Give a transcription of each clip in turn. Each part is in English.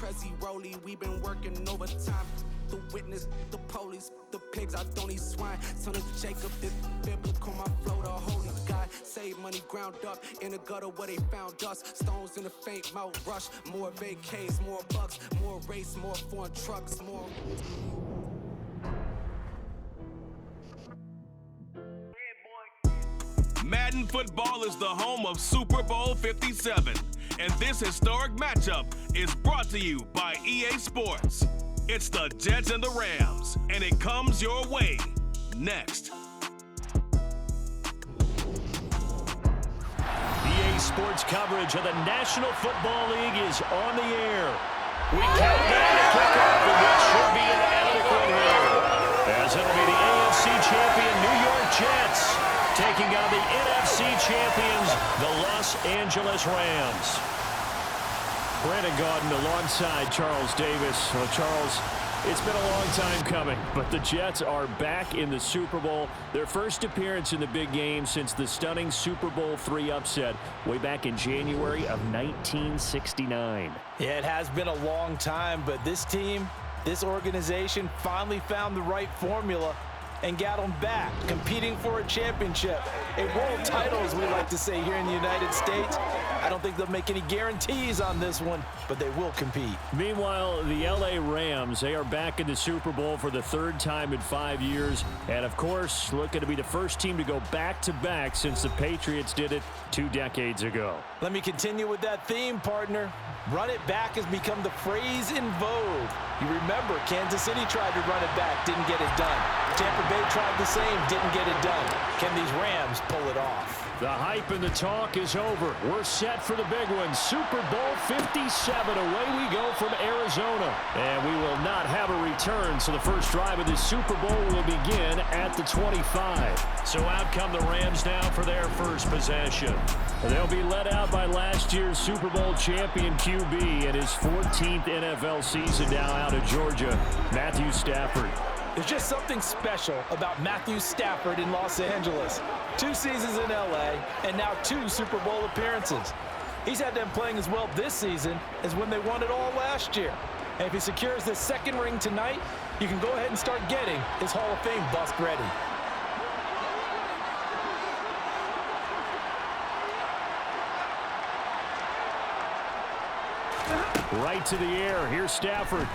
Prezi Rolly, we been working overtime. The witness, the police, the pigs, I don't eat swine. Son of Jacob, this biblical, my flow, the holy God. Save money ground up in the gutter where they found us. Stones in the faint mouth rush. More vacays, more bucks, more race, more foreign trucks, more. Madden football is the home of Super Bowl 57, and this historic matchup is brought to you by EA Sports. It's the Jets and the Rams, and it comes your way next. EA Sports coverage of the National Football League is on the air. We count down to kickoff, and this should be an adequate here, as it'll be the AFC champion New York Jets taking on the NFC champions, the Los Angeles Rams. Brandon Gaudin alongside Charles Davis. Well, Charles, it's been a long time coming, but the Jets are back in the Super Bowl. Their first appearance in the big game since the stunning Super Bowl III upset way back in January of 1969. Yeah, it has been a long time, but this team, this organization finally found the right formula and got them back, competing for a championship. A world title, as we like to say here in the United States. I don't think they'll make any guarantees on this one, but they will compete. Meanwhile, the LA Rams, they are back in the Super Bowl for the third time in 5 years. And, of course, looking to be the first team to go back-to-back since the Patriots did it 2 decades ago. Let me continue with that theme, partner. Run it back has become the phrase in vogue. You remember, Kansas City tried to run it back, didn't get it done. Tampa Bay tried the same, didn't get it done. Can these Rams pull it off? The hype and the talk is over. We're set for the big one. Super Bowl 57. Away we go from Arizona. And we will not have a return, so the first drive of this Super Bowl will begin at the 25. So out come the Rams now for their first possession. They'll be led out by last year's Super Bowl champion QB in his 14th NFL season now out of Georgia, Matthew Stafford. There's just something special about Matthew Stafford in Los Angeles. 2 seasons in LA, and now 2 Super Bowl appearances. He's had them playing as well this season as when they won it all last year. And if he secures this second ring tonight, you can go ahead and start getting his Hall of Fame bust ready. Right to the air. Here's Stafford.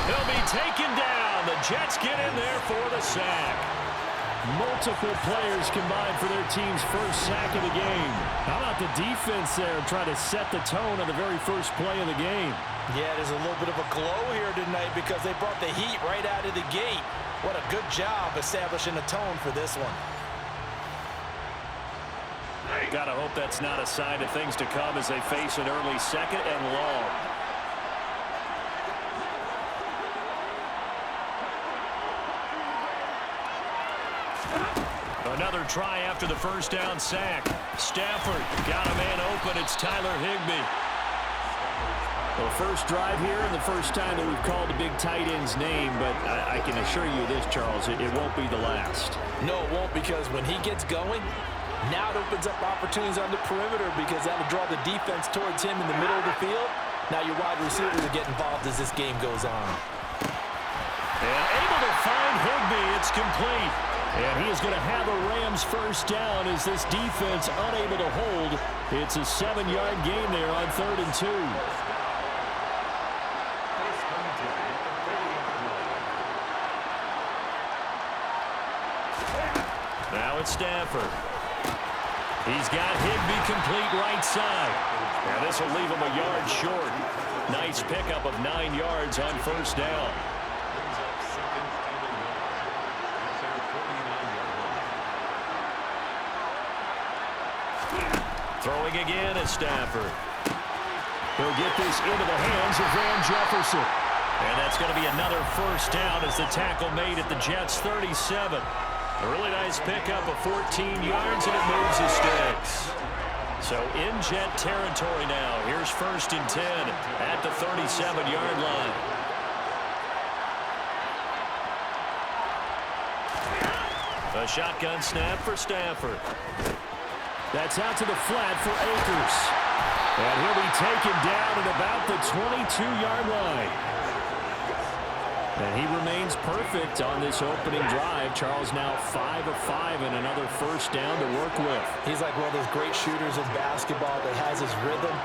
He'll be taken down. The Jets get in there for the sack. Multiple players combined for their team's first sack of the game. How about the defense there trying to set the tone on the very first play of the game? Yeah, there's a little bit of a glow here tonight because they brought the heat right out of the gate. What a good job establishing a tone for this one. Gotta hope that's not a sign of things to come as they face an early second and long. Another try after the first down sack. Stafford got a man open. It's Tyler Higbee. Well, first drive here and the first time that we've called a big tight end's name, but I can assure you this, Charles, it won't be the last. No, it won't, because when he gets going, now it opens up opportunities on the perimeter because that'll draw the defense towards him in the middle of the field. Now your wide receivers will get involved as this game goes on. And able to find Higbee. It's complete. And he is going to have a Rams first down as this defense unable to hold. It's a 7-yard gain there on 3rd and 2. Now it's Stafford. He's got Higbee complete right side. And this will leave him a yard short. Nice pickup of 9 yards on first down. Throwing again is Stafford. He'll get this into the hands of Van Jefferson. And that's going to be another first down as the tackle made at the Jets' 37. A really nice pickup of 14 yards, and it moves the sticks. So in Jet territory now. Here's 1st and 10 at the 37-yard line. A shotgun snap for Stafford. That's out to the flat for Akers. And he'll be taken down at about the 22-yard line. And he remains perfect on this opening drive. Charles now 5 of 5 and another first down to work with. He's like one of those great shooters in basketball that has his rhythm,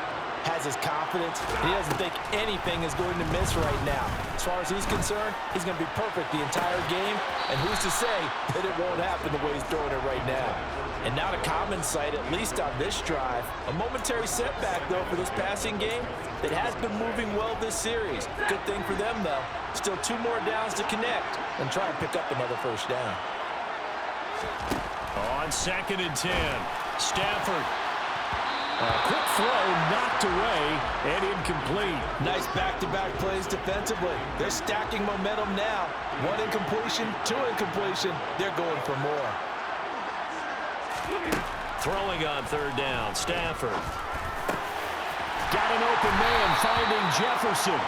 has his confidence. He doesn't think anything is going to miss right now. As far as he's concerned, he's going to be perfect the entire game. And who's to say that it won't happen the way he's throwing it right now? And not a common sight, at least on this drive. A momentary setback, though, for this passing game that has been moving well this series. Good thing for them, though. Still 2 more downs to connect and try and pick up another first down. On 2nd and 10, Stafford. A quick throw knocked away and incomplete. Nice back-to-back plays defensively. They're stacking momentum now. 1 incompletion, 2 incompletion. They're going for more. Throwing on 3rd down, Stafford. Got an open man finding Jefferson.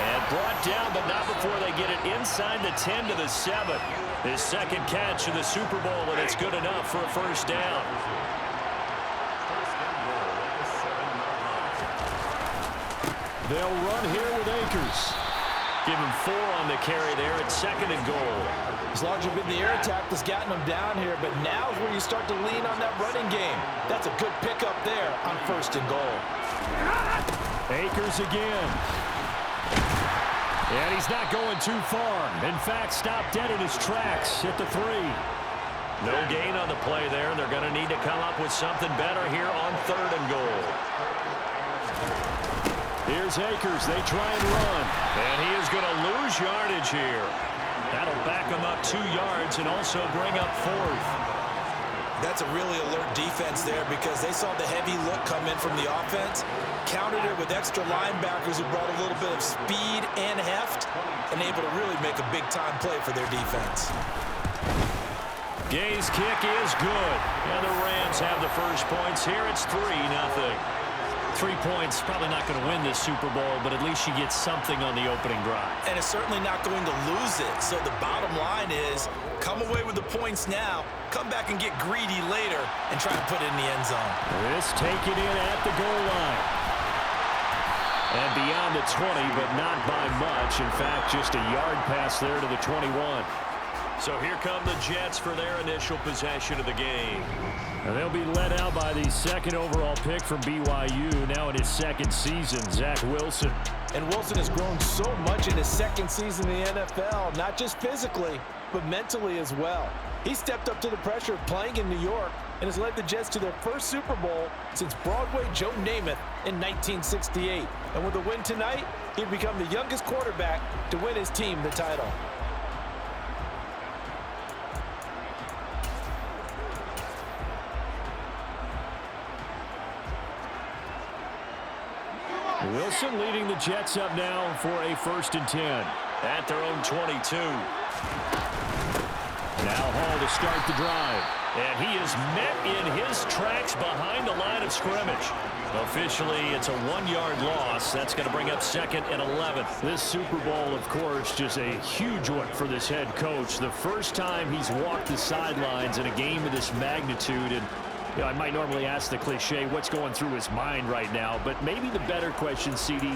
And brought down, but not before they get it inside the 10 to the 7. His 2nd catch of the Super Bowl, and it's good enough for a first down. They'll run here with Akers. Give him 4 on the carry there at 2nd and goal. It's largely been the air attack that's gotten them down here, but now is where you start to lean on that running game. That's a good pickup there on 1st and goal. Akers again. And he's not going too far. In fact, stopped dead in his tracks at the 3. No gain on the play there. They're going to need to come up with something better here on 3rd and goal. Here's Akers. They try and run. And he is going to lose yardage here. That'll back him up 2 yards and also bring up 4th. That's a really alert defense there because they saw the heavy look come in from the offense, countered it with extra linebackers who brought a little bit of speed and heft, and able to really make a big-time play for their defense. Gay's kick is good. And the Rams have the first points here. It's 3-0. 3 points, probably not going to win this Super Bowl, but at least you get something on the opening drive. And it's certainly not going to lose it. So the bottom line is, come away with the points now, come back and get greedy later, and try to put it in the end zone. This taken in at the goal line. And beyond the 20, but not by much. In fact, just a yard pass there to the 21. So here come the Jets for their initial possession of the game. And they'll be led out by the 2nd overall pick from BYU, now in his 2nd season, Zach Wilson. And Wilson has grown so much in his 2nd season in the NFL, not just physically, but mentally as well. He stepped up to the pressure of playing in New York and has led the Jets to their first Super Bowl since Broadway Joe Namath in 1968. And with a win tonight, he'd become the youngest quarterback to win his team the title. Wilson leading the Jets up now for a 1st and 10 at their own 22. Now Hall to start the drive. And he is met in his tracks behind the line of scrimmage. Officially, it's a 1-yard loss. That's going to bring up 2nd and 11. This Super Bowl, of course, just a huge one for this head coach. The first time he's walked the sidelines in a game of this magnitude. And you know, I might normally ask the cliche, what's going through his mind right now? But maybe the better question, CD,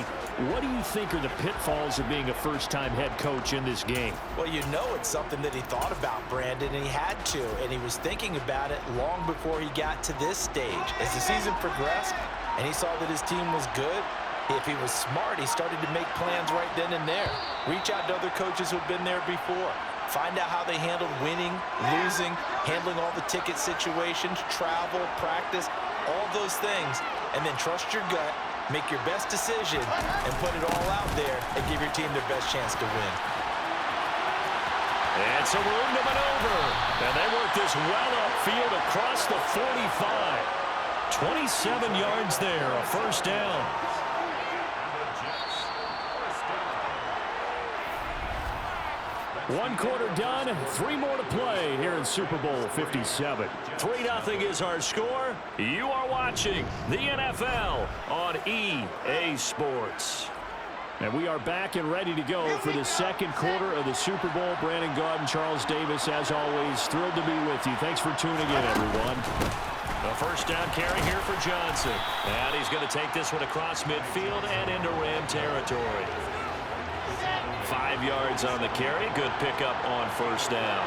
what do you think are the pitfalls of being a first-time head coach in this game? Well, you know it's something that he thought about, Brandon, and he had to. And he was thinking about it long before he got to this stage. As the season progressed and he saw that his team was good, if he was smart, he started to make plans right then and there. Reach out to other coaches who have been there before. Find out how they handled winning, losing, handling all the ticket situations, travel, practice, all those things. And then trust your gut, make your best decision, and put it all out there and give your team their best chance to win. And some room to maneuver. And they work this well upfield across the 45. 27 yards there, a first down. One quarter done, 3 more to play here in Super Bowl 57. 3-0 is our score. You are watching the NFL on EA Sports. And we are back and ready to go for the 2nd quarter of the Super Bowl. Brandon Gaudin, Charles Davis, as always, thrilled to be with you. Thanks for tuning in, everyone. A first down carry here for Johnson. And he's going to take this one across midfield and into Ram territory. 5 yards on the carry. Good pickup on first down.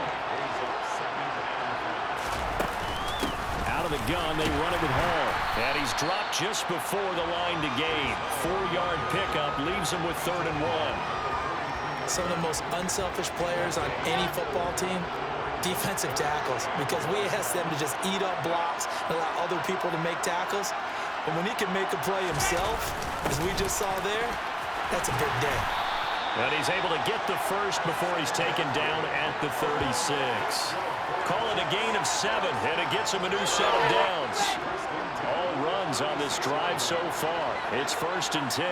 Out of the gun, they run it with Hall. And he's dropped just before the line to gain. 4-yard pickup leaves him with 3rd and 1. Some of the most unselfish players on any football team, defensive tackles, because we ask them to just eat up blocks and allow other people to make tackles. But when he can make a play himself, as we just saw there, that's a big day. And he's able to get the first before he's taken down at the 36. Call it a gain of 7, and it gets him a new set of downs. All runs on this drive so far. It's 1st and 10.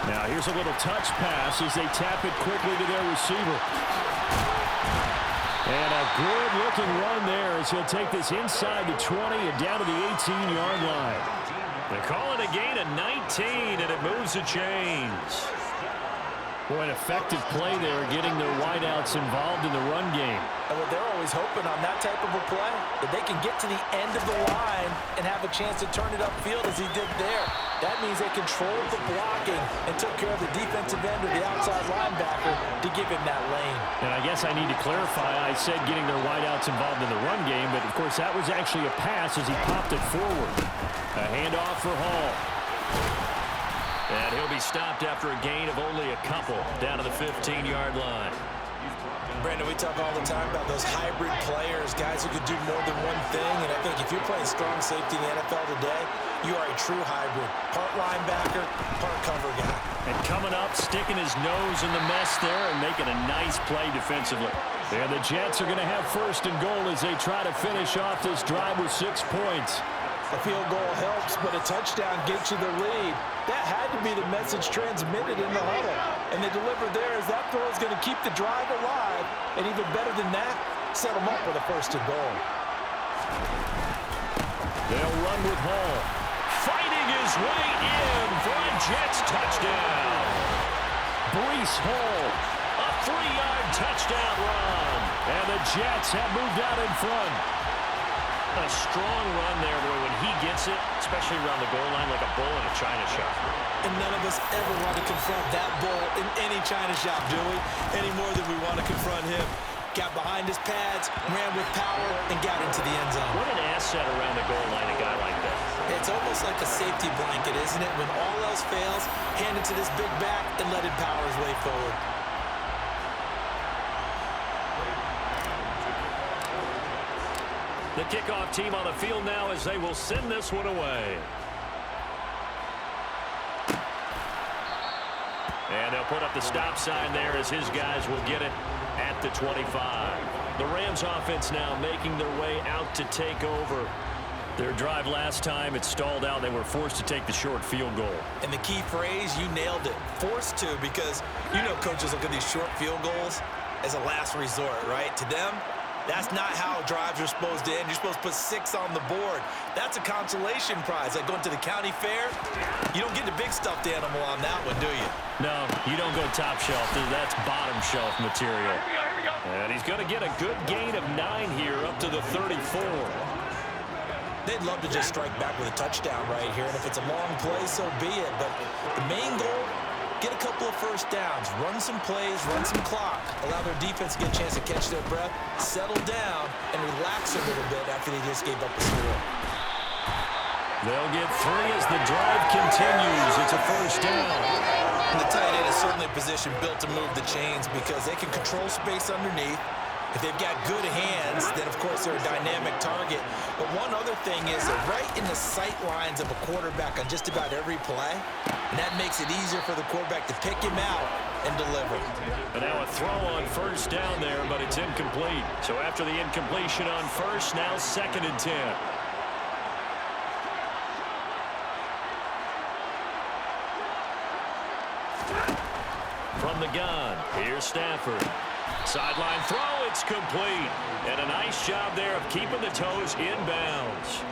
Now here's a little touch pass as they tap it quickly to their receiver. And a good-looking run there as he'll take this inside the 20 and down to the 18-yard line. They call it a gain of 19, and it moves the chains. Boy, an effective play there, getting their wideouts involved in the run game. And what they're always hoping on that type of a play, that they can get to the end of the line and have a chance to turn it upfield as he did there. That means they controlled the blocking and took care of the defensive end or the outside linebacker to give him that lane. And I guess I need to clarify, I said getting their wideouts involved in the run game, but of course that was actually a pass as he popped it forward. A handoff for Hall. And he'll be stopped after a gain of only a couple down to the 15-yard line. Brandon, we talk all the time about those hybrid players, guys who could do more than one thing. And I think if you're playing strong safety in the NFL today, you are a true hybrid. Part linebacker, part cover guy. And coming up, sticking his nose in the mess there and making a nice play defensively. And the Jets are going to have 1st and goal as they try to finish off this drive with 6 points. A field goal helps, but a touchdown gets you the lead. That had to be the message transmitted in the huddle. And they delivered there as that throw is going to keep the drive alive. And even better than that, set them up with a 1st and goal. They'll run with Hall. Fighting his way in for a Jets touchdown. Breece Hall, a 3-yard touchdown run. And the Jets have moved out in front. A strong run there where when he gets it, especially around the goal line, like a bull in a china shop. And none of us ever want to confront that bull in any china shop, do we? Any more than we want to confront him. Got behind his pads, ran with power, and got into the end zone. What an asset around the goal line, a guy like that. It's almost like a safety blanket, isn't it? When all else fails, hand it to this big back and let him power his way forward. The kickoff team on the field now as they will send this one away. And they'll put up the stop sign there as his guys will get it at the 25. The Rams offense now making their way out to take over. Their drive last time, it stalled out. They were forced to take the short field goal. And the key phrase, you nailed it. Forced to, because you know coaches look at these short field goals as a last resort, right? To them, that's not how drives are supposed to end. You're supposed to put 6 on the board. That's a consolation prize. Like going to the county fair, you don't get the big stuffed animal on that one, do you? No, you don't go top shelf. That's bottom shelf material. And he's going to get a good gain of 9 here up to the 34. They'd love to just strike back with a touchdown right here. And if it's a long play, so be it. But the main goal, get a couple of first downs, run some plays, run some clock, allow their defense to get a chance to catch their breath, settle down, and relax a little bit after they just gave up a score. They'll get 3 as the drive continues. It's a first down. And the tight end is certainly a position built to move the chains because they can control space underneath. If they've got good hands, then of course they're a dynamic target. But one other thing is they're right in the sight lines of a quarterback on just about every play. And that makes it easier for the quarterback to pick him out and deliver. And now a throw on first down there, but it's incomplete. So after the incompletion on first, now 2nd and 10. From the gun, here's Stafford. Sideline throw, it's complete. And a nice job there of keeping the toes inbounds.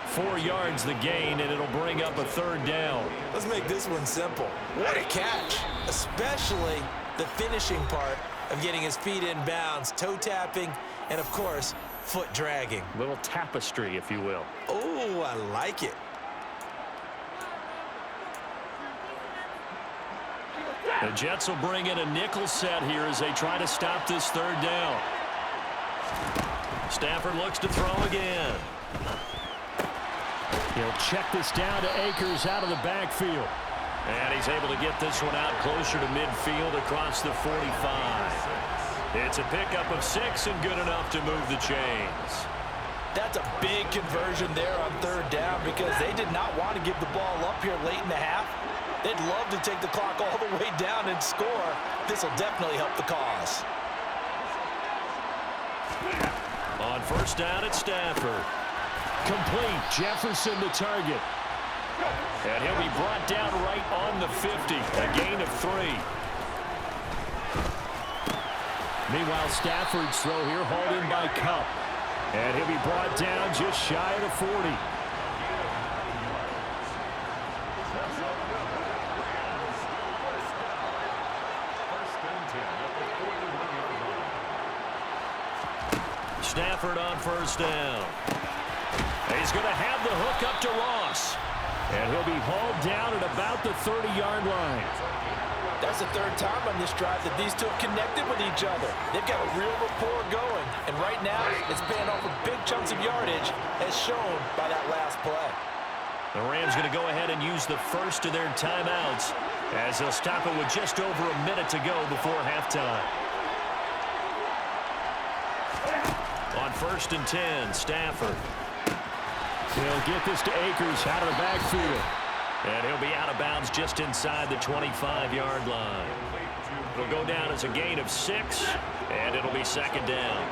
4 yards the gain, and it'll bring up a 3rd down. Let's make this one simple. What a catch, especially the finishing part of getting his feet in bounds, toe tapping, and of course, foot dragging. Little tapestry, if you will. Oh, I like it. The Jets will bring in a nickel set here as they try to stop this third down. Stafford looks to throw again. He'll check this down to Akers out of the backfield. And he's able to get this one out closer to midfield across the 45. It's a pickup of 6 and good enough to move the chains. That's a big conversion there on third down because they did not want to give the ball up here late in the half. They'd love to take the clock all the way down and score. This will definitely help the cause. On first down, it's Stafford. Complete. Jefferson the target. And he'll be brought down right on the 50. A gain of 3. Meanwhile, Stafford's throw here hauled in by Kupp. And he'll be brought down just shy of the 40. Stafford on first down. He's going to have the hook up to Ross. And he'll be hauled down at about the 30-yard line. That's the third time on this drive that these two have connected with each other. They've got a real rapport going. And right now, it's paying off with big chunks of yardage, as shown by that last play. The Rams going to go ahead and use the first of their timeouts as they'll stop it with just over a minute to go before halftime. On first and 10, Stafford. He'll get this to Akers out of the backfield. And he'll be out of bounds just inside the 25-yard line. It'll go down as a gain of 6, and it'll be second down.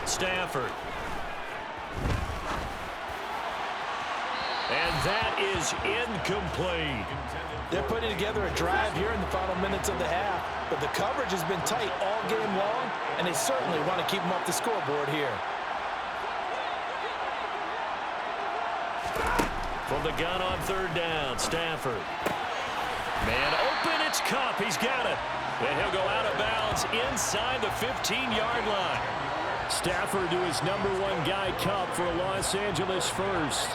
Stafford. And that is incomplete. They're putting together a drive here in the final minutes of the half, but the coverage has been tight all game long, and they certainly want to keep them off the scoreboard here. From the gun on third down, Stafford. Man open, it's Kupp. He's got it. And he'll go out of bounds inside the 15-yard line. Stafford to his number 1 guy, Kupp, for a Los Angeles first.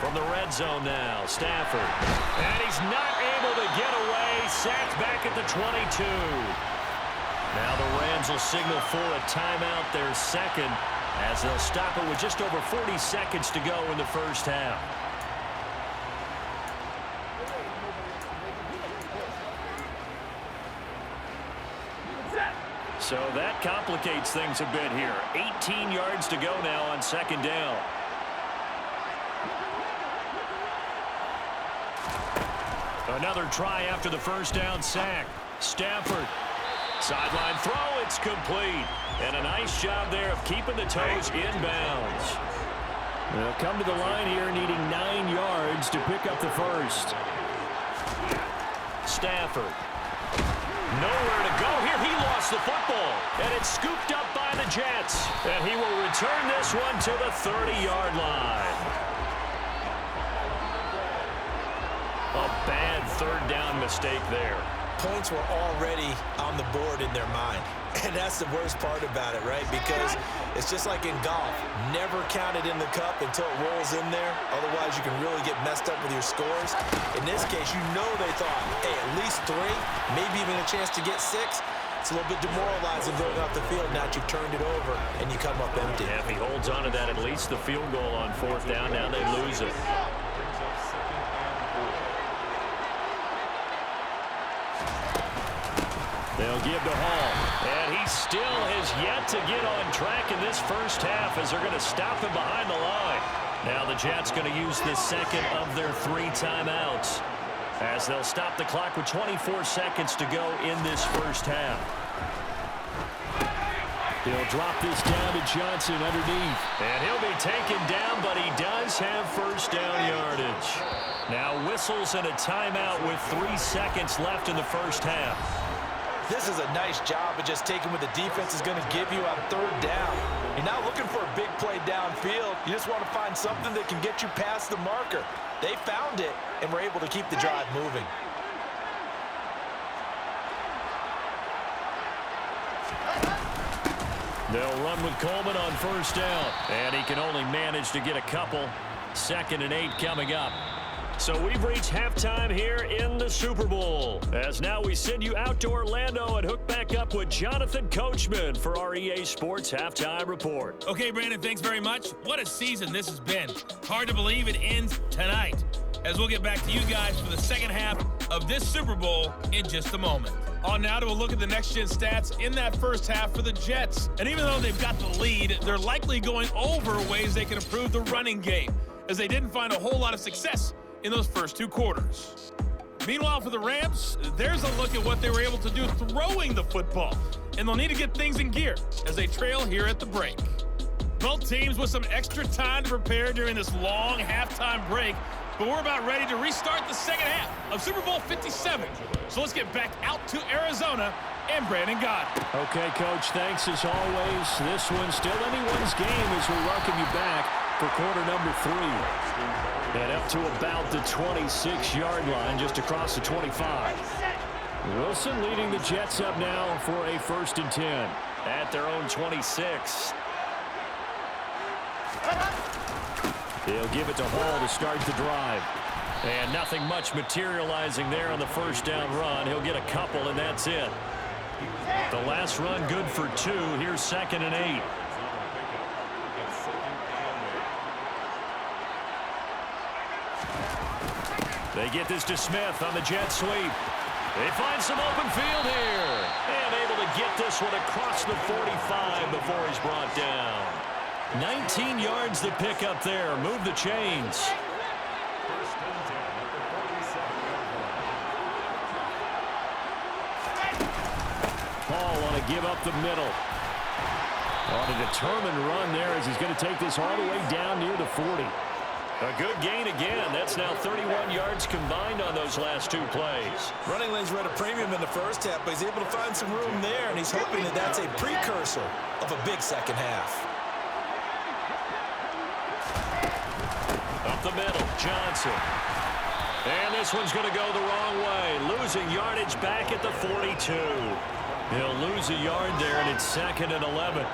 From the red zone now, Stafford. And he's not able to get away. Sacked back at the 22. Now the Rams will signal for a timeout, their second, as they'll stop it with just over 40 seconds to go in the first half. So that complicates things a bit here. 18 yards to go now on second down. Another try after the first down sack. Stafford. Sideline throw, it's complete. And a nice job there of keeping the toes inbounds. They'll come to the line here needing 9 yards to pick up the first. Stafford. Nowhere to go here. He lost the football. And it's scooped up by the Jets. And he will return this one to the 30-yard line. A bad third down mistake there. Points were already on the board in their mind. And that's the worst part about it, right? Because it's just like in golf. Never count it in the cup until it rolls in there. Otherwise, you can really get messed up with your scores. In this case, you know they thought, hey, at least 3, maybe even a chance to get 6. It's a little bit demoralizing going off the field now that you've turned it over and you come up empty. Yeah, if he holds on to that, at least the field goal on fourth down. Now they lose it. They'll give to Hall. And he still has yet to get on track in this first half as they're going to stop him behind the line. Now the Jets going to use the second of their 3 timeouts as they'll stop the clock with 24 seconds to go in this first half. He'll drop this down to Johnson underneath. And he'll be taken down, but he does have first down yardage. Now whistles and a timeout with 3 seconds left in the first half. This is a nice job of just taking what the defense is going to give you on third down. You're not looking for a big play downfield. You just want to find something that can get you past the marker. They found it and were able to keep the drive moving. They'll run with Coleman on first down, and he can only manage to get a couple. 2nd and 8 coming up. So we've reached halftime here in the Super Bowl. As now we send you out to Orlando and hook back up with Jonathan Coachman for our EA Sports Halftime Report. Okay, Brandon, thanks very much. What a season this has been. Hard to believe it ends tonight, as we'll get back to you guys for the second half of this Super Bowl in just a moment. On now to a look at the next-gen stats in that first half for the Jets. And even though they've got the lead, they're likely going over ways they can improve the running game, as they didn't find a whole lot of success in those first 2 quarters. Meanwhile, for the Rams, there's a look at what they were able to do throwing the football, and they'll need to get things in gear as they trail here at the break. Both teams with some extra time to prepare during this long halftime break, but we're about ready to restart the second half of Super Bowl 57. So let's get back out to Arizona and Brandon Gott. Okay, Coach, thanks as always. This one's still anyone's game as we welcome you back for quarter number 3. And up to about the 26-yard line, just across the 25. Wilson leading the Jets up now for a 1st and 10 at their own 26. They'll give it to Hall to start the drive. And nothing much materializing there on the first down run. He'll get a couple, and that's it. The last run good for 2. Here's 2nd and 8. They get this to Smith on the jet sweep. They find some open field here. And able to get this one across the 45 before he's brought down. 19 yards to pick up there. Move the chains. Paul want to give up the middle. On a determined run there as he's going to take this all the way down near the 40. A good gain again. That's now 31 yards combined on those last 2 plays. Running lanes were at a premium in the first half, but he's able to find some room there, and he's hoping that that's a precursor of a big second half. Up the middle, Johnson. And this one's going to go the wrong way. Losing yardage back at the 42. He'll lose a yard there, and it's 2nd and 11.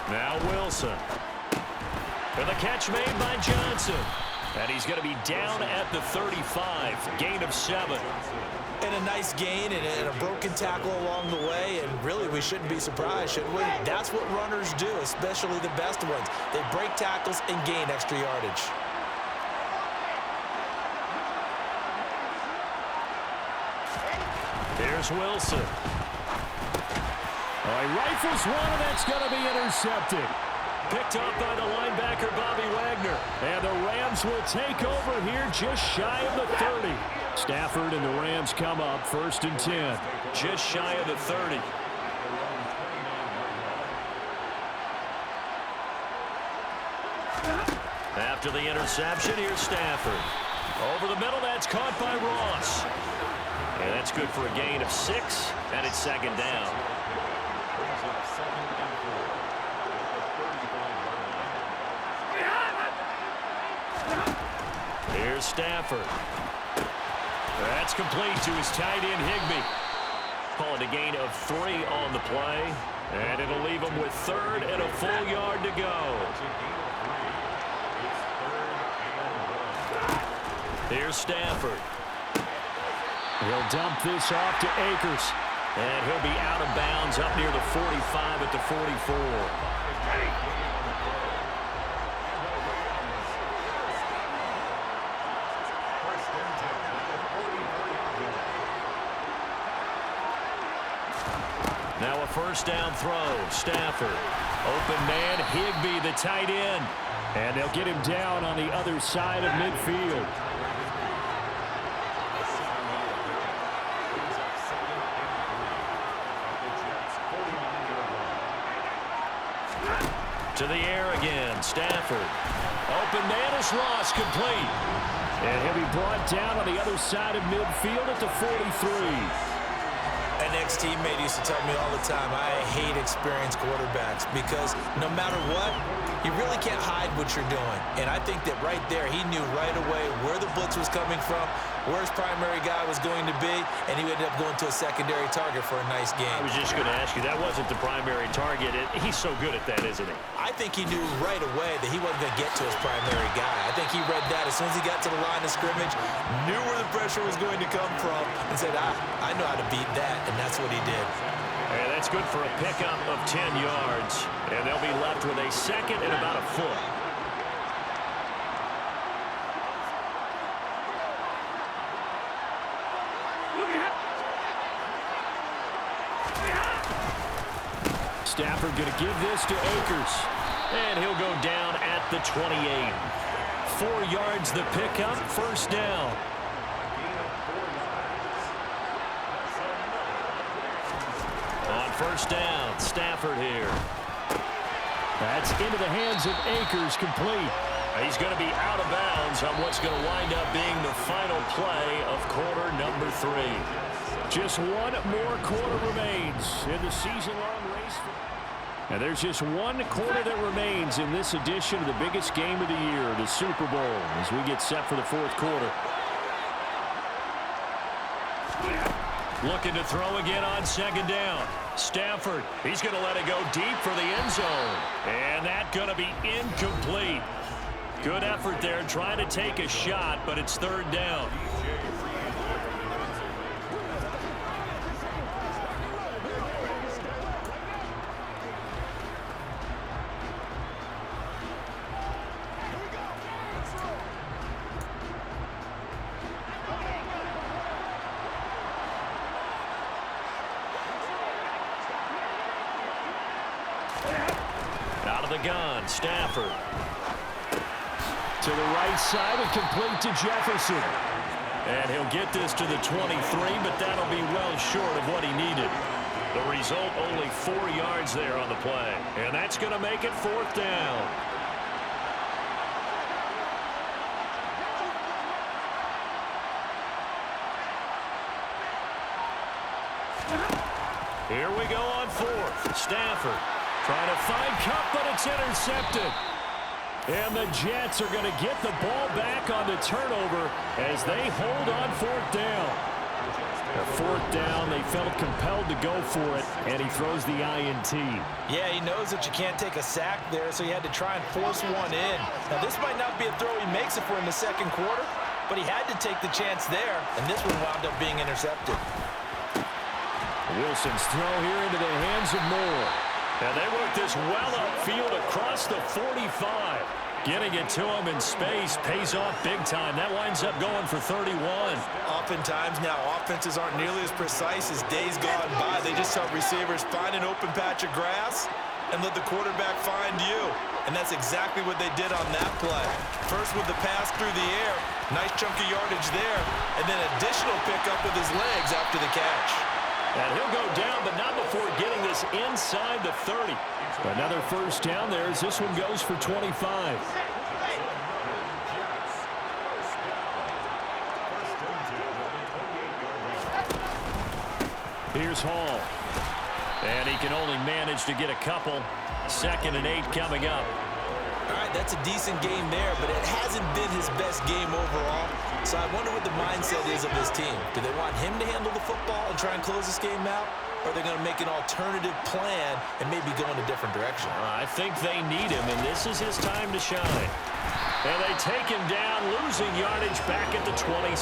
Now Wilson. And the catch made by Johnson. And he's going to be down at the 35. Gain of 7. And a nice gain and a broken tackle along the way, and really we shouldn't be surprised, should we? That's what runners do, especially the best ones. They break tackles and gain extra yardage. Here's Wilson. Oh, he rifles one, and that's going to be intercepted. Picked up by the linebacker, Bobby Wagner. And the Rams will take over here just shy of the 30. Stafford and the Rams come up 1st and 10. Just shy of the 30. After the interception, here's Stafford. Over the middle, that's caught by Ross. And that's good for a gain of 6, and it's 2nd down. Here's Stafford. That's complete to his tight end, Higbee. Call it a gain of 3 on the play, and it'll leave him with 3rd and a full yard to go. Here's Stafford. He'll dump this off to Akers, and he'll be out of bounds up near the 45 at the 44. Now a first down throw. Stafford. Open man, Higbee, the tight end. And they'll get him down on the other side of midfield. To the air again. Stafford. Open man is Ross, complete. And he'll be brought down on the other side of midfield at the 43. An ex-teammate used to tell me all the time, I hate experienced quarterbacks because no matter what, you really can't hide what you're doing. And I think that right there, he knew right away where the blitz was coming from, where his primary guy was going to be, and he ended up going to a secondary target for a nice game. I was just going to ask you, that wasn't the primary target. He's so good at that, isn't he? I think he knew right away that he wasn't going to get to his primary guy. I think he read that as soon as he got to the line of scrimmage, knew where the pressure was going to come from, and said, I know how to beat that, and that's what he did. And that's good for a pickup of 10 yards. And they'll be left with a second and about a foot. Stafford going to give this to Akers. And he'll go down at the 28. 4 yards the pickup, first down. On first down, Stafford here. That's into the hands of Akers, complete. He's going to be out of bounds on what's going to wind up being the final play of quarter number 3. Just one more quarter remains in the season-long race. And there's just one quarter that remains in this edition of the biggest game of the year, the Super Bowl, as we get set for the fourth quarter. Looking to throw again on second down. Stafford, he's going to let it go deep for the end zone. And that's going to be incomplete. Good effort there trying to take a shot, but it's third down. Out of the gun, Stafford. To the right side and complete to Jefferson. And he'll get this to the 23, but that'll be well short of what he needed. The result, only 4 yards there on the play. And that's going to make it fourth down. Here we go on fourth. Stafford trying to find Cup, but it's intercepted. And the Jets are going to get the ball back on the turnover as they hold on fourth down. At fourth down, they felt compelled to go for it, and he throws the INT. Yeah, he knows that you can't take a sack there, so he had to try and force one in. Now, this might not be a throw he makes it for in the second quarter, but he had to take the chance there, and this one wound up being intercepted. Wilson's throw here into the hands of Moore. And they work this well upfield across the 45. Getting it to him in space pays off big time. That winds up going for 31. Oftentimes now, offenses aren't nearly as precise as days gone by. They just help receivers find an open patch of grass and let the quarterback find you. And that's exactly what they did on that play. First with the pass through the air. Nice chunk of yardage there. And then additional pickup with his legs after the catch. And he'll go down, but not before getting this inside the 30. Another first down there as this one goes for 25. Here's Hall. And he can only manage to get a couple. 2nd and 8 coming up. All right, that's a decent game there, but it hasn't been his best game overall. So I wonder what the mindset is of his team. Do they want him to handle the football and try and close this game out? Or are they going to make an alternative plan and maybe go in a different direction? I think they need him, and this is his time to shine. And they take him down, losing yardage back at the 27.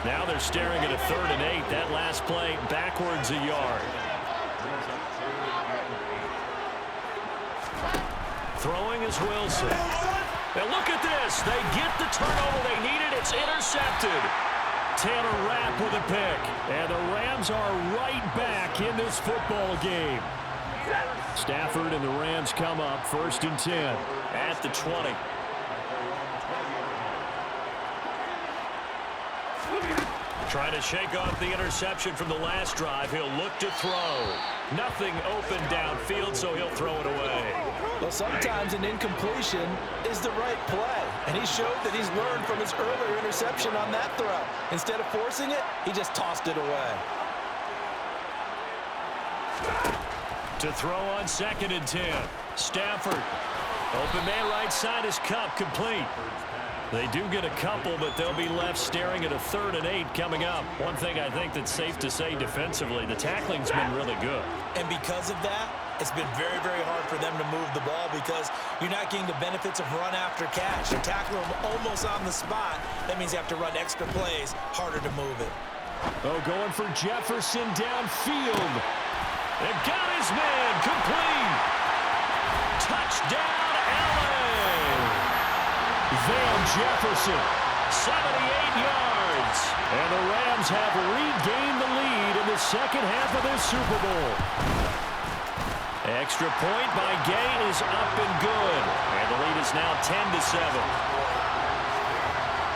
Now they're staring at a 3rd and 8. That last play backwards a yard. Throwing is Wilson. And look at this. They get the turnover they needed. It's intercepted. Taylor Rapp with a pick. And the Rams are right back in this football game. Stafford and the Rams come up 1st and 10 at the 20. Trying to shake off the interception from the last drive. He'll look to throw. Nothing open downfield, so he'll throw it away. Well, sometimes an incompletion is the right play, and he showed that he's learned from his earlier interception on that throw. Instead of forcing it, he just tossed it away. To throw on 2nd and 10. Stafford. Open man right side is Cup, complete. They do get a couple, but they'll be left staring at a 3rd and 8 coming up. One thing I think that's safe to say defensively, the tackling's been really good. And because of that, it's been very, very hard for them to move the ball because you're not getting the benefits of run after catch. You tackle them almost on the spot. That means you have to run extra plays, harder to move it. Oh, going for Jefferson downfield. And got his man, complete. Touchdown, LA. Van Jefferson, 78 yards. And the Rams have regained the lead in the second half of this Super Bowl. Extra point by Gay is up and good. And the lead is now 10-7.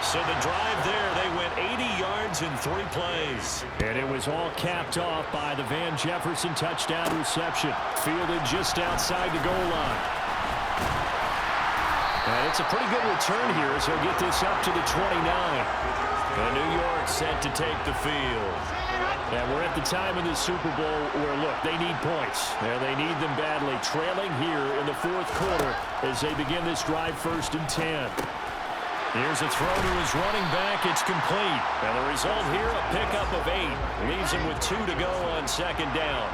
So the drive there, they went 80 yards in 3 plays. And it was all capped off by the Van Jefferson touchdown reception. Fielded just outside the goal line. And it's a pretty good return here as he'll get this up to the 29. And New York set to take the field. And we're at the time in the Super Bowl where, look, they need points. And they need them badly. Trailing here in the 4th quarter as they begin this drive 1st and 10. Here's a throw to his running back. It's complete. And the result here, a pickup of 8. Leaves him with 2 to go on 2nd down.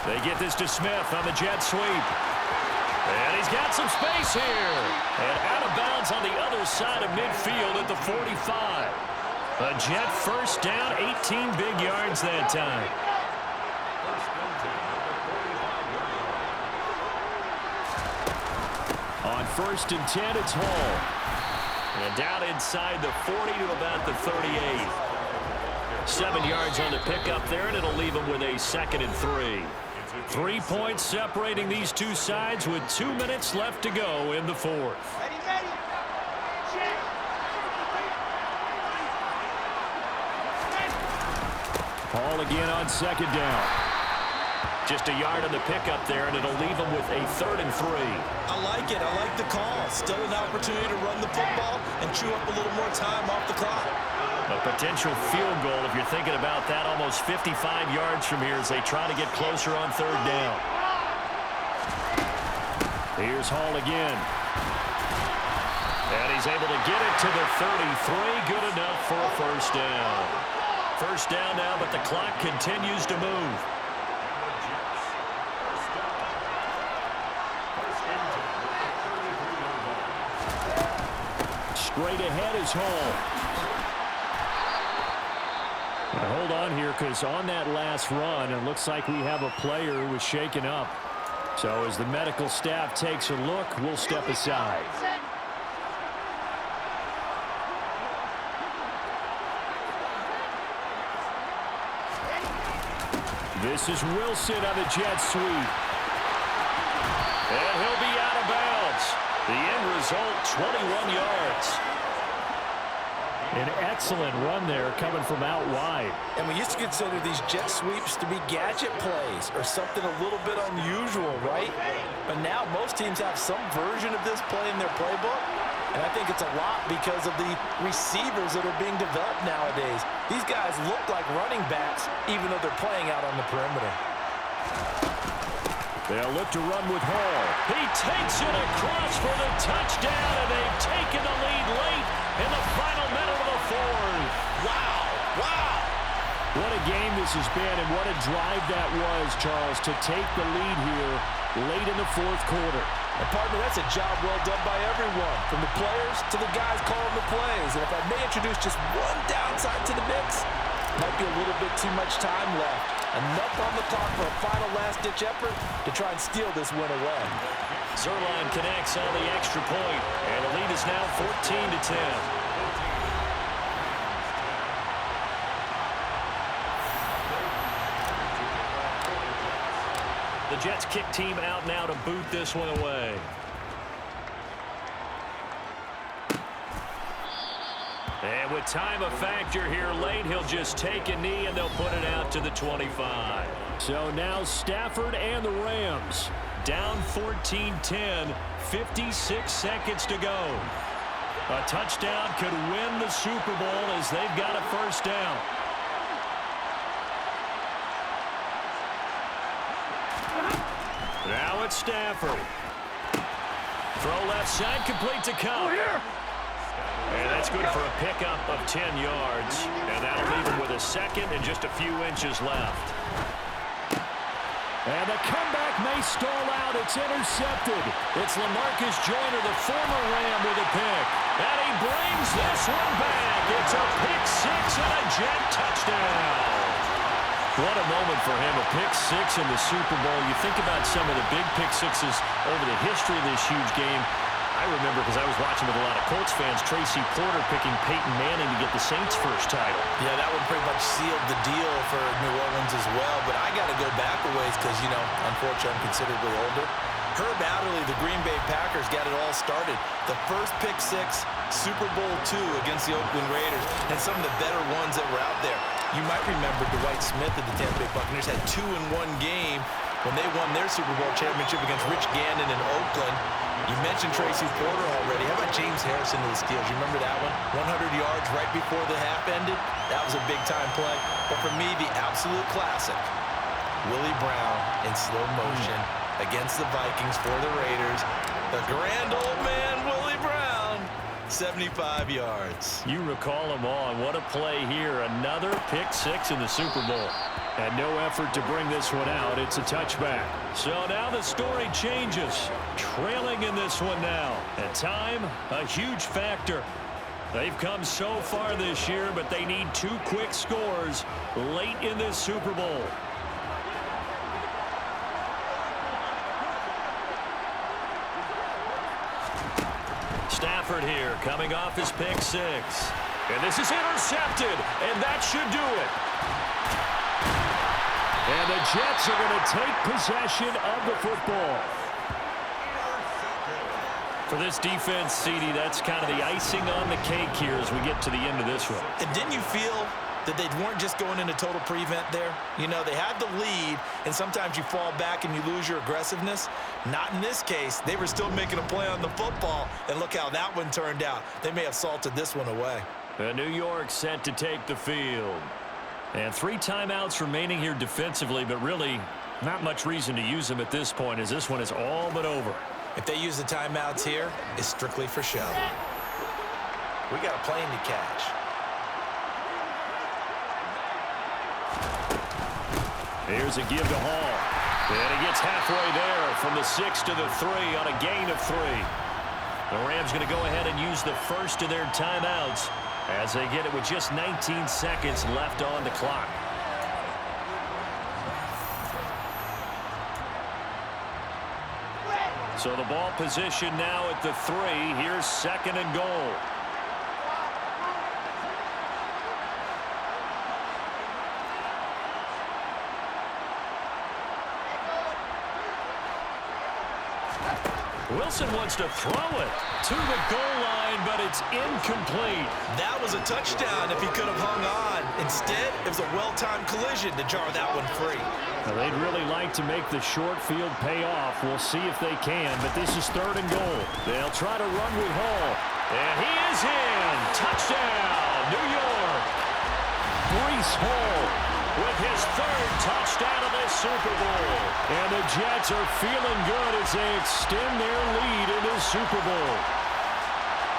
They get this to Smith on the jet sweep. And he's got some space here. And out of bounds on the other side of midfield at the 45. A Jet 1st down, 18 big yards that time. On 1st and 10, it's Hall. And down inside the 40 to about the 38. 7 yards on the pickup there, and it'll leave him with a 2nd and 3. 3 points separating these two sides with 2 minutes left to go in the 4th. Hall again on 2nd down. Just a yard on the pickup there, and it'll leave him with a 3rd and 3. I like it. I like the call. Still an opportunity to run the football and chew up a little more time off the clock. A potential field goal, if you're thinking about that, almost 55 yards from here as they try to get closer on 3rd down. Here's Hall again. And he's able to get it to the 33. Good enough for a 1st down. 1st down now, but the clock continues to move. Straight ahead is Hall. Now hold on here, because on that last run, it looks like we have a player who was shaken up. So as the medical staff takes a look, we'll step aside. This is Wilson on the jet sweep. And he'll be out of bounds. The end result, 21 yards. An excellent run there coming from out wide. And we used to consider these jet sweeps to be gadget plays or something a little bit unusual, right? But now most teams have some version of this play in their playbook. And I think it's a lot because of the receivers that are being developed nowadays. These guys look like running backs even though they're playing out on the perimeter. They'll look to run with Hall. He takes it across for the touchdown, and they've taken the lead late in the final minute of the 4th. Wow, wow. What a game this has been, and what a drive that was, Charles, to take the lead here late in the 4th quarter. And partner, that's a job well done by everyone, from the players to the guys calling the plays. And if I may introduce just one downside to the mix, might be a little bit too much time left. Enough on the clock for a final last-ditch effort to try and steal this win away. Zerline connects on the extra point, and the lead is now 14-10. The Jets kick team out now to boot this one away. And with time a factor here late, he'll just take a knee and they'll put it out to the 25. So now Stafford and the Rams down 14-10, 56 seconds to go. A touchdown could win the Super Bowl as they've got a first down. Now it's Stafford. Throw left side, complete to Cup. And that's good for a pickup of 10 yards. And that'll leave him with a second and just a few inches left. And the comeback may stall out. It's intercepted. It's LaMarcus Joyner, the former Ram, with a pick. And he brings this one back. It's a pick six and a Jet touchdown. What a moment for him, a pick six in the Super Bowl. You think about some of the big pick sixes over the history of this huge game. I remember, because I was watching with a lot of Colts fans, Tracy Porter picking Peyton Manning to get the Saints' first title. Yeah, that one pretty much sealed the deal for New Orleans as well. But I got to go back a ways because, you know, unfortunately, I'm considerably older. Herb Adderley, the Green Bay Packers, got it all started. The first pick six, Super Bowl II against the Oakland Raiders, and some of the better ones that were out there. You might remember Dwight Smith of the Tampa Bay Buccaneers had 2 in one game when they won their Super Bowl championship against Rich Gannon in Oakland. You mentioned Tracy Porter already. How about James Harrison to the Steelers? You remember that one? 100 yards right before the half ended. That was a big-time play. But for me, the absolute classic, Willie Brown in slow motion against the Vikings for the Raiders. The grand old man, Willie Brown, 75 yards. You recall them all, and what a play here. Another pick six in the Super Bowl. And no effort to bring this one out. It's a touchback. So now the story changes. Trailing in this one now. And time, a huge factor. They've come so far this year, but they need 2 quick scores late in this Super Bowl. Stafford here, coming off his pick six. And this is intercepted, and that should do it. And the Jets are going to take possession of the football. For this defense, CD, that's kind of the icing on the cake here as we get to the end of this one. And didn't you feel that they weren't just going into total prevent there? You know, they had the lead, and sometimes you fall back and you lose your aggressiveness. Not in this case. They were still making a play on the football, and look how that one turned out. They may have salted this one away. New York set to take the field. And 3 timeouts remaining here defensively, but really not much reason to use them at this point as this one is all but over. If they use the timeouts here, it's strictly for show. We got a plane to catch. Here's a give to Hall. And he gets halfway there from the 6 to the 3 on a gain of 3. The Rams going to go ahead and use the first of their timeouts as they get it with just 19 seconds left on the clock. So the ball position now at the 3. Here's 2nd and goal. Wilson wants to throw it to the goal line, but it's incomplete. That was a touchdown if he could have hung on. Instead, it was a well-timed collision to jar that one free. Well, they'd really like to make the short field pay off. We'll see if they can, but this is 3rd and goal. They'll try to run with Hall. And he is in. Touchdown, New York. Breece Hall with his 3rd touchdown of this Super Bowl. And the Jets are feeling good as they extend their lead in this Super Bowl.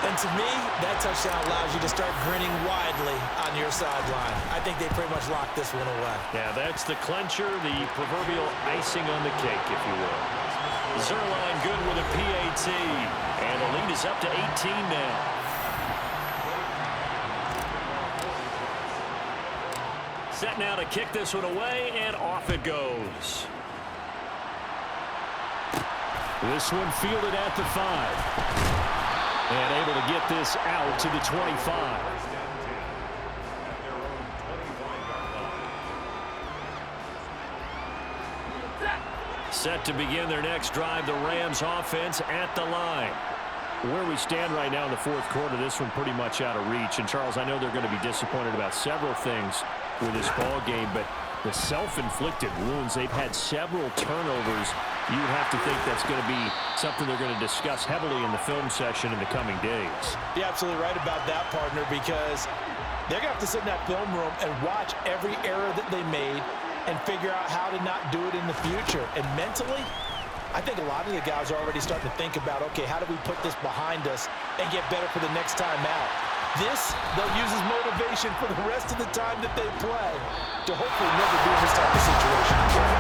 And to me, that touchdown allows you to start grinning widely on your sideline. I think they pretty much locked this one away. Yeah, that's the clincher, the proverbial icing on the cake, if you will. Zerline good with a PAT. And the lead is up to 18 now. Set now to kick this one away, and off it goes. This one fielded at the 5. And able to get this out to the 25. Set to begin their next drive, the Rams offense at the line. Where we stand right now in the fourth quarter, this one pretty much out of reach. And, Charles, I know they're going to be disappointed about several things with this ball game, but the self-inflicted wounds, they've had several turnovers. You would have to think that's going to be something they're going to discuss heavily in the film session in the coming days. You're absolutely right about that, partner, because they're going to have to sit in that film room and watch every error that they made and figure out how to not do it in the future. And mentally, I think a lot of the guys are already starting to think about, okay, how do we put this behind us and get better for the next time out? This, they'll use as motivation for the rest of the time that they play to hopefully never be in this type of situation again.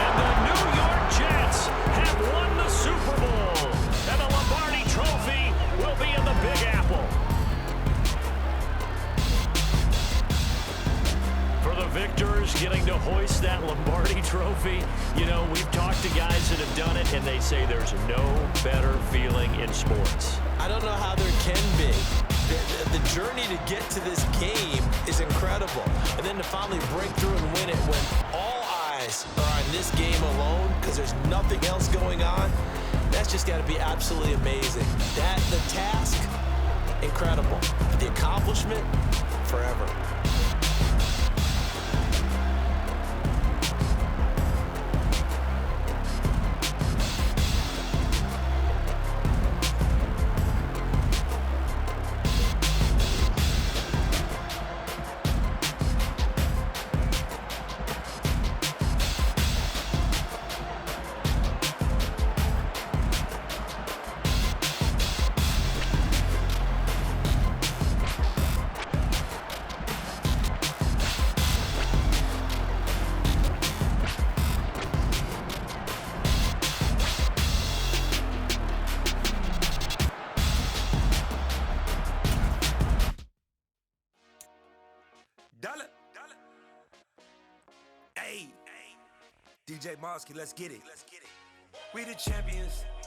And the New York Jets have won the Super Bowl. And the Lombardi Trophy will be in the Big Apple. For the victors getting to hoist that Lombardi Trophy, you know, we've talked to guys that have done it, and they say there's no better feeling in sports. I don't know how there can be. The journey to get to this game is incredible. And then to finally break through and win it when all eyes are on this game alone because there's nothing else going on, that's just got to be absolutely amazing. The task, incredible. The accomplishment, forever. Hey, DJ Mosky, let's get it. We the champions.